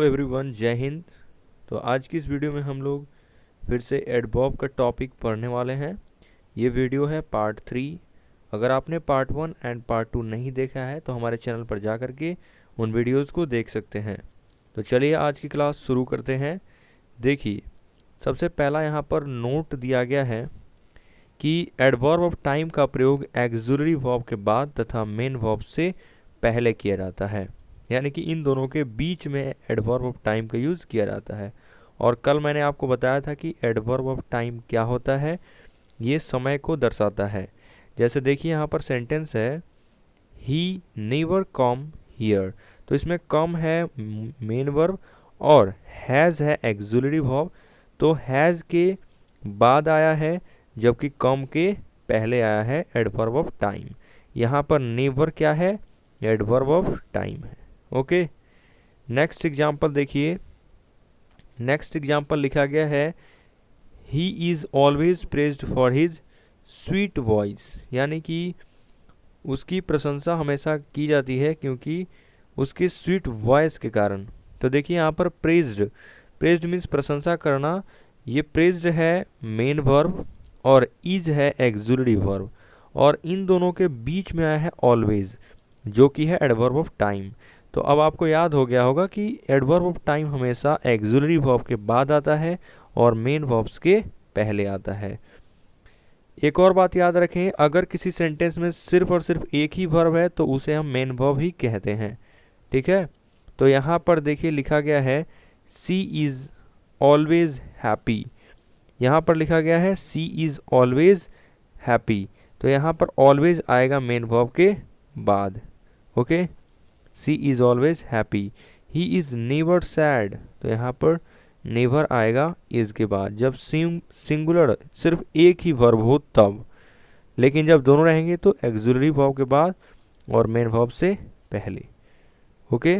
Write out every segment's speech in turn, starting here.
Hello everyone, जय हिंद। तो आज की इस वीडियो में हम लोग फिर से एडवर्ब का टॉपिक पढ़ने वाले हैं। ये वीडियो है पार्ट 3। अगर आपने पार्ट 1 एंड पार्ट 2 नहीं देखा है तो हमारे चैनल पर जा कर के उन वीडियोस को देख सकते हैं। तो चलिए आज की क्लास शुरू करते हैं। देखिए, सबसे पहला यहाँ पर नोट दिया गया है कि एडवर्ब ऑफ टाइम का प्रयोग ऑक्सिलरी वर्ब के बाद तथा मेन वर्ब से पहले किया जाता है, यानी कि इन दोनों के बीच में एडवर्ब ऑफ टाइम का यूज़ किया जाता है। और कल मैंने आपको बताया था कि एडवर्ब ऑफ टाइम क्या होता है, ये समय को दर्शाता है। जैसे देखिए यहाँ पर सेंटेंस है ही नेवर कम हियर, तो इसमें कम है मेन वर्ब और हैज़ है ऑक्सिलरी वर्ब। तो हैज़ के बाद आया है जबकि कम के पहले आया है एडवर्ब ऑफ टाइम। यहाँ पर नेवर क्या है, एडवर्ब ऑफ टाइम है। ओके, नेक्स्ट एग्जाम्पल देखिए। नेक्स्ट एग्जाम्पल लिखा गया है he is always praised for his sweet voice, यानी कि उसकी प्रशंसा हमेशा की जाती है क्योंकि उसके स्वीट वॉइस के कारण। तो देखिए यहाँ पर प्रेज्ड, प्रेज्ड मीन्स प्रशंसा करना। ये प्रेज्ड है मेन वर्ब और इज है ऑक्सिलरी वर्ब, और इन दोनों के बीच में आया है ऑलवेज जो कि है एडवर्ब ऑफ टाइम। तो अब आपको याद हो गया होगा कि एडवर्ब ऑफ टाइम हमेशा ऑक्सिलरी वर्ब के बाद आता है और मेन वर्ब्स के पहले आता है। एक और बात याद रखें, अगर किसी सेंटेंस में सिर्फ और सिर्फ एक ही वर्ब है तो उसे हम मेन वर्ब ही कहते हैं। ठीक है, तो यहाँ पर देखिए लिखा गया है सी इज़ ऑलवेज हैप्पी। यहाँ पर लिखा गया है सी इज़ ऑलवेज हैप्पी, तो यहाँ पर ऑलवेज आएगा मेन वर्ब के बाद। Okay, she is always happy. He is never sad, तो यहाँ पर नेवर आएगा इज़ के बाद जब सिंगुलर सिर्फ एक ही वर्ब हो तब, लेकिन जब दोनों रहेंगे तो ऑक्सिलरी वर्ब के बाद और मेन वर्ब से पहले। ओके,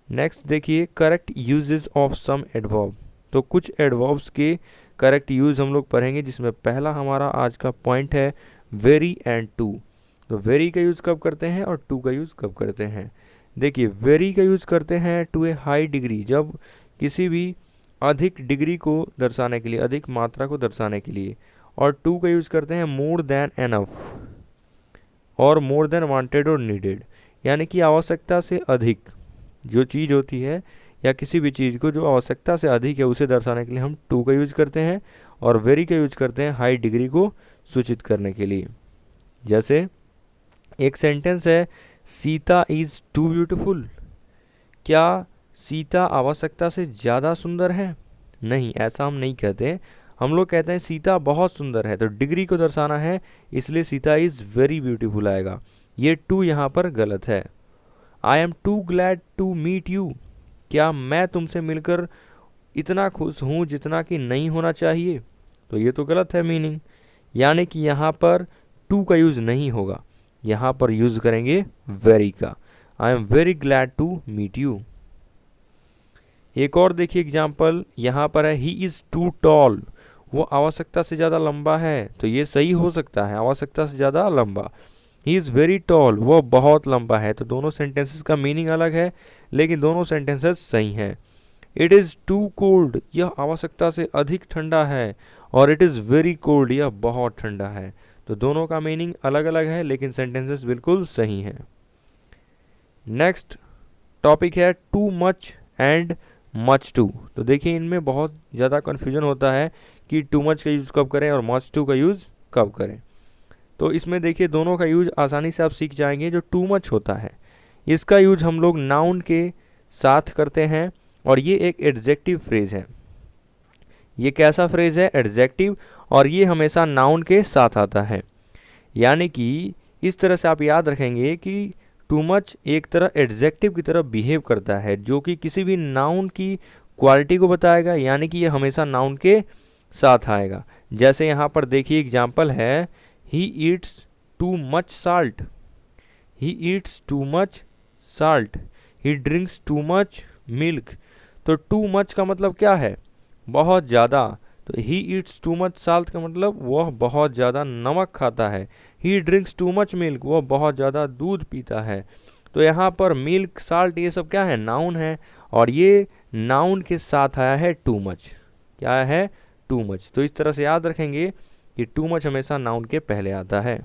नेक्स्ट देखिए correct usages of some adverb. तो कुछ एडवर्ब्स के करेक्ट यूज हम लोग पढ़ेंगे, जिसमें पहला हमारा आज का पॉइंट है वेरी एंड टू। तो वेरी का यूज़ कब करते हैं और टू का यूज़ कब करते हैं। देखिए, वेरी का यूज़ करते हैं टू ए हाई डिग्री, जब किसी भी अधिक डिग्री को दर्शाने के लिए, अधिक मात्रा को दर्शाने के लिए। और टू का यूज़ करते हैं मोर देन एनफ और मोर देन वांटेड और नीडेड, यानी कि आवश्यकता से अधिक जो चीज़ होती है या किसी भी चीज़ को जो आवश्यकता से अधिक है उसे दर्शाने के लिए हम टू का यूज़ करते हैं। और वेरी का यूज़ करते हैं हाई डिग्री को सूचित करने के लिए। जैसे एक सेंटेंस है सीता इज़ टू ब्यूटीफुल। क्या सीता आवश्यकता से ज़्यादा सुंदर है? नहीं, ऐसा हम नहीं कहते। हम लोग कहते हैं सीता बहुत सुंदर है, तो डिग्री को दर्शाना है इसलिए सीता इज़ वेरी ब्यूटीफुल आएगा। ये टू यहाँ पर गलत है। I am too glad to meet you. क्या मैं तुमसे मिलकर इतना खुश हूँ जितना कि नहीं होना चाहिए? तो ये तो गलत है मीनिंग, यानी कि यहाँ पर टू का यूज़ नहीं होगा, यहाँ पर यूज़ करेंगे वेरी का। I am very glad to meet you. एक और देखिए एग्जाम्पल, यहाँ पर है ही इज़ टू टॉल। वो आवश्यकता से ज़्यादा लंबा है, तो ये सही हो सकता है, आवश्यकता से ज़्यादा लंबा। ही इज़ वेरी टॉल, वो बहुत लंबा है। तो दोनों सेंटेंसेस का मीनिंग अलग है लेकिन दोनों सेंटेंसेस सही हैं। इट इज़ टू कोल्ड, यह आवश्यकता से अधिक ठंडा है। और इट इज़ वेरी कोल्ड, यह बहुत ठंडा है। तो दोनों का मीनिंग अलग अलग है लेकिन सेंटेंसेस बिल्कुल सही हैं। नेक्स्ट टॉपिक है too much and much too. तो देखिए इनमें बहुत ज़्यादा कन्फ्यूजन होता है कि टू मच का यूज़ कब करें और मच टू का यूज़ कब करें। तो इसमें देखिए दोनों का यूज आसानी से आप सीख जाएंगे। जो टू मच होता है इसका यूज हम लोग नाउन के साथ करते हैं और ये एक एडजेक्टिव फ्रेज है। ये कैसा फ्रेज है? एडजेक्टिव, और ये हमेशा नाउन के साथ आता है। यानी कि इस तरह से आप याद रखेंगे कि टू मच एक तरह एडजेक्टिव की तरह बिहेव करता है जो कि किसी भी नाउन की क्वालिटी को बताएगा, यानी कि ये हमेशा नाउन के साथ आएगा। जैसे यहाँ पर देखिए एग्जाम्पल है he eats too much salt. He eats too much salt. He drinks too much milk. तो टू मच का मतलब क्या है? बहुत ज़्यादा। तो he eats too much salt का मतलब वह बहुत ज़्यादा नमक खाता है। ही ड्रिंक्स टू मच मिल्क, वह बहुत ज़्यादा दूध पीता है। तो यहाँ पर मिल्क, साल्ट ये सब क्या है? नाउन है। और ये नाउन के साथ आया है टू मच। क्या है? Too much. तो इस तरह से याद रखेंगे कि टू मच हमेशा नाउन के पहले आता है।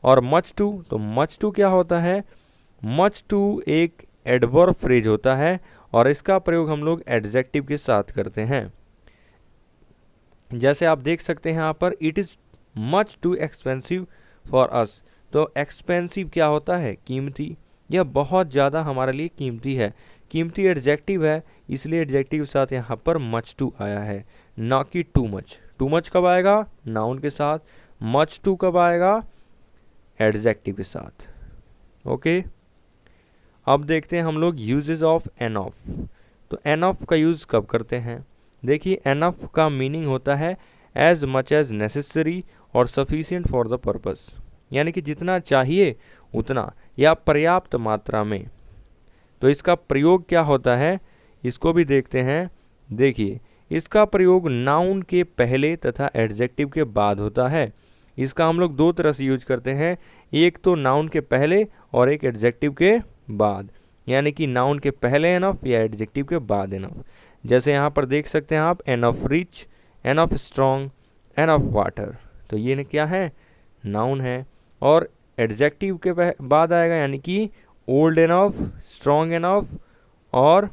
और मच टू, तो मच टू क्या होता है? मच टू एक एडवर्ब फ्रेज होता है और इसका प्रयोग हम लोग एडजेक्टिव के साथ करते हैं। जैसे आप देख सकते हैं यहाँ पर, it is much too expensive for us. तो एक्सपेंसिव क्या होता है? कीमती। यह बहुत ज़्यादा हमारे लिए कीमती है। कीमती एडजेक्टिव है, इसलिए एडजेक्टिव के साथ यहाँ पर मच टू आया है, ना कि टू मच। टू मच कब आएगा? नाउन के साथ। मच टू कब आएगा? एडजेक्टिव के साथ। ओके, अब देखते हैं हम लोग यूजेस ऑफ एन ऑफ। तो एन ऑफ का यूज़ कब करते हैं? देखिए, एन ऑफ का मीनिंग होता है एज मच एज नेसेसरी और सफिशिएंट फॉर द पर्पस, यानी कि जितना चाहिए उतना या पर्याप्त मात्रा में। तो इसका प्रयोग क्या होता है, इसको भी देखते हैं। देखिए, इसका प्रयोग नाउन के पहले तथा एडजेक्टिव के बाद होता है। इसका हम लोग दो तरह से यूज करते हैं, एक तो नाउन के पहले और एक एडजेक्टिव के बाद, यानी कि नाउन के पहले एनफ या एडजेक्टिव के बाद एनफ। जैसे यहाँ पर देख सकते हैं आप, enough rich, enough strong, enough water. तो ये क्या है? नाउन है। और एडजेक्टिव के बाद आएगा, यानी कि ओल्ड एनफ, स्ट्रॉन्ग एनफ और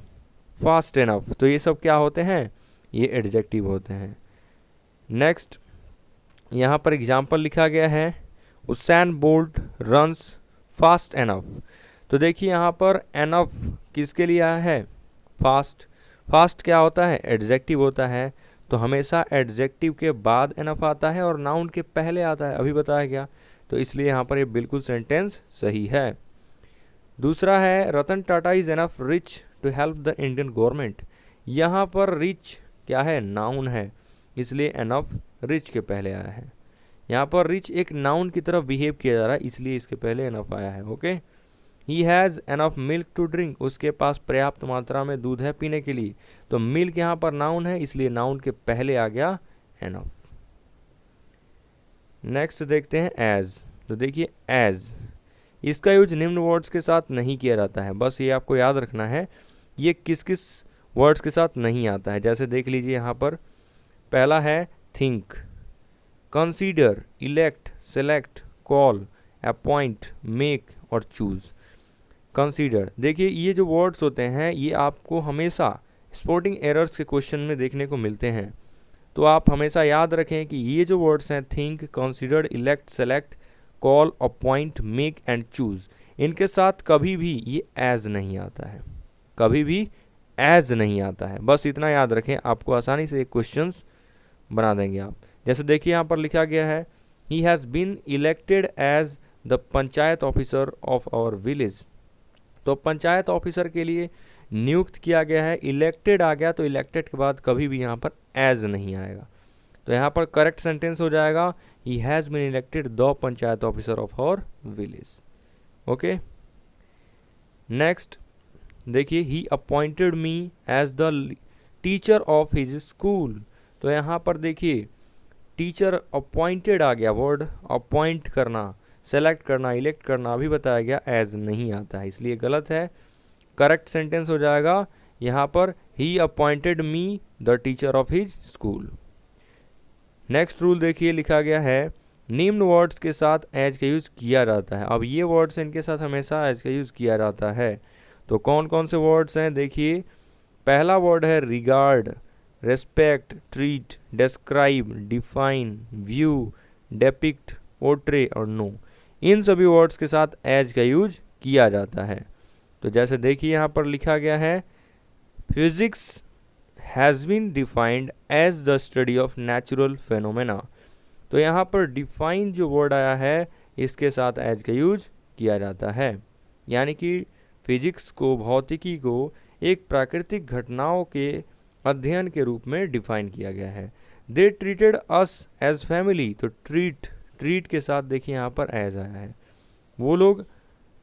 फास्ट एनफ। तो ये सब क्या होते हैं? ये एडजेक्टिव होते हैं। नेक्स्ट यहाँ पर एग्जाम्पल लिखा गया है, Usain bolt runs fast enough. तो देखिए यहाँ पर एनफ किसके लिए आया है? फास्ट। फास्ट क्या होता है? एडजेक्टिव होता है। तो हमेशा एडजेक्टिव के बाद एनफ आता है और नाउन के पहले आता है, अभी बताया गया। तो इसलिए यहाँ पर ये बिल्कुल सेंटेंस सही है। दूसरा है, Ratan Tata is enough rich to help the Indian government. यहाँ पर रिच क्या है? नाउन है, इसलिए एनफ रिच के पहले आया है। यहाँ पर रिच एक नाउन की तरफ बिहेव किया जा रहा है, इसलिए इसके पहले एनफ आया है। Okay. He has enough milk to drink, उसके पास पर्याप्त मात्रा में दूध है पीने के लिए। तो मिल्क यहाँ पर नाउन है, इसलिए नाउन के पहले आ गया एनफ। नेक्स्ट देखते हैं एज। तो देखिए एज, इसका यूज निम्न वर्ड्स के साथ नहीं किया जाता है। बस ये आपको याद रखना है, ये किस किस वर्ड्स के साथ नहीं आता है। जैसे देख लीजिए यहाँ पर, पहला है think, consider, elect, select, call, appoint, make और चूज। कंसीडर, देखिए ये जो वर्ड्स होते हैं ये आपको हमेशा स्पोर्टिंग एरर्स के क्वेश्चन में देखने को मिलते हैं। तो आप हमेशा याद रखें कि ये जो वर्ड्स हैं, think, consider, elect, select, call, appoint, make and choose, इनके साथ कभी भी ये एज नहीं आता है, कभी भी एज नहीं आता है। बस इतना याद रखें, आपको आसानी से एक क्वेश्चंस बना देंगे आप। जैसे देखिए यहाँ पर लिखा गया है, he has been elected as the panchayat officer of our village. तो पंचायत ऑफिसर के लिए नियुक्त किया गया है, इलेक्टेड आ गया, तो इलेक्टेड के बाद कभी भी यहाँ पर एज नहीं आएगा। तो यहाँ पर करेक्ट सेंटेंस हो जाएगा, he has been elected the panchayat officer of our village. Okay. Next देखिए, he appointed me as the teacher of his school. तो यहाँ पर देखिए टीचर अपॉइंटेड आ गया, वर्ड अपॉइंट करना, सेलेक्ट करना, इलेक्ट करना अभी बताया गया, एज नहीं आता है, इसलिए गलत है। करेक्ट सेंटेंस हो जाएगा यहाँ पर, ही appointed me the teacher of his school. Next rule देखिए लिखा गया है, निम्न वर्ड्स के साथ एज का यूज किया जाता है। अब ये वर्ड्स इनके साथ हमेशा एज का यूज किया जाता है। तो कौन कौन से वर्ड्स हैं देखिए, पहला वर्ड है regard, respect, treat, describe, define, view, depict, portray और नो। इन सभी वर्ड्स के साथ एज का यूज किया जाता है। तो जैसे देखिए यहाँ पर लिखा गया है, physics has been defined as the study of natural phenomena. तो यहाँ पर डिफाइन जो वर्ड आया है इसके साथ एज का यूज किया जाता है, यानी कि फिजिक्स को, भौतिकी को एक प्राकृतिक घटनाओं के अध्ययन के रूप में डिफाइन किया गया है। They treated us as family. तो ट्रीट के साथ देखिए यहाँ पर एज आया है,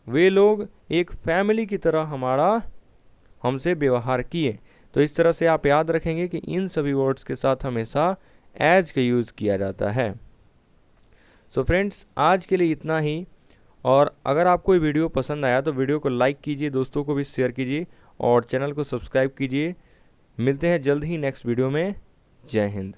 वे लोग एक फैमिली की तरह हमसे व्यवहार किए। तो इस तरह से आप याद रखेंगे कि इन सभी वर्ड्स के साथ हमेशा एज का यूज़ किया जाता है। सो फ्रेंड्स, आज के लिए इतना ही, और अगर आपको ये वीडियो पसंद आया तो वीडियो को लाइक कीजिए, दोस्तों को भी शेयर कीजिए और चैनल को सब्सक्राइब कीजिए। मिलते हैं जल्द ही नेक्स्ट वीडियो में। जय हिंद।